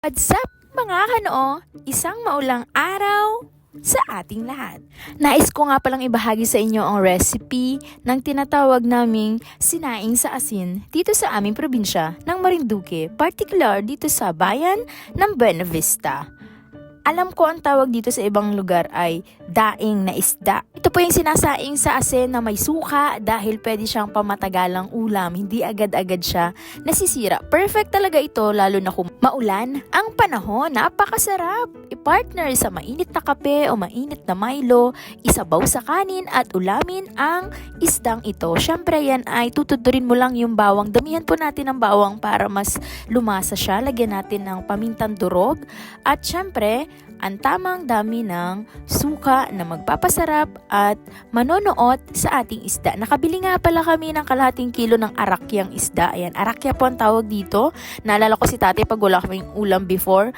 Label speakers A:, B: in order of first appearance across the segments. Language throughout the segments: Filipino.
A: What's up mga kanoo? Isang maulang araw sa ating lahat. Nais ko nga palang ibahagi sa inyo ang recipe ng tinatawag naming sinaing sa asin dito sa aming probinsya ng Marinduque, particular dito sa bayan ng Buena Vista. Alam ko ang tawag dito sa ibang lugar ay daing na isda. Ito po yung sinasaing sa asin na may suka dahil pwede siyang pamatagalang ulam. Hindi agad-agad siya nasisira. Perfect talaga ito lalo na kung maulan ang panahon. Napakasarap! I-partner sa mainit na kape o mainit na Milo, isabaw sa kanin at ulamin ang isdang ito. Syempre yan ay tutudurin mo lang yung bawang. Damihan po natin ang bawang para mas lumasa siya. Lagyan natin ng pamintang durog at syempre ang tamang dami ng suka na magpapasarap at manonoot sa ating isda. Nakabili nga pala kami ng kalahating kilo ng arakyang isda. Ayan, arakya po ang tawag dito. Naalala ko si tatay pag wala kaming ulam before,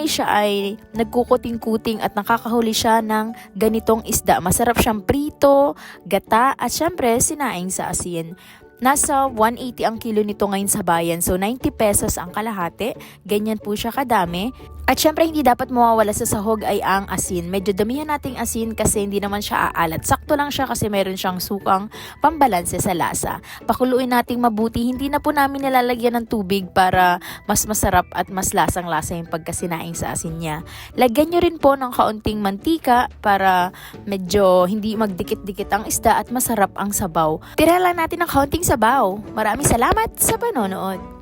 A: siya ay nagkukuting-kuting at nakakahuli siya ng ganitong isda. Masarap siyang prito, gata at syempre sinaing sa asin. Nasa 180 ang kilo nito ngayon sa bayan. So 90 pesos ang kalahati. Ganyan po siya kadami. At syempre hindi dapat mawawala sa sahog ay ang asin. Medyo damihan nating asin kasi hindi naman siya aalat. Sakto lang siya kasi meron siyang sukang pambalanse sa lasa. Pakuluin nating mabuti. Hindi na po namin nilalagyan ng tubig para mas masarap at mas lasang-lasa yung pagkasinaing sa asin niya. Lagyan nyo rin po ng kaunting mantika para medyo hindi magdikit-dikit ang isda at masarap ang sabaw. Tira lang natin ng kaunting sabaw. Maraming salamat sa panonood.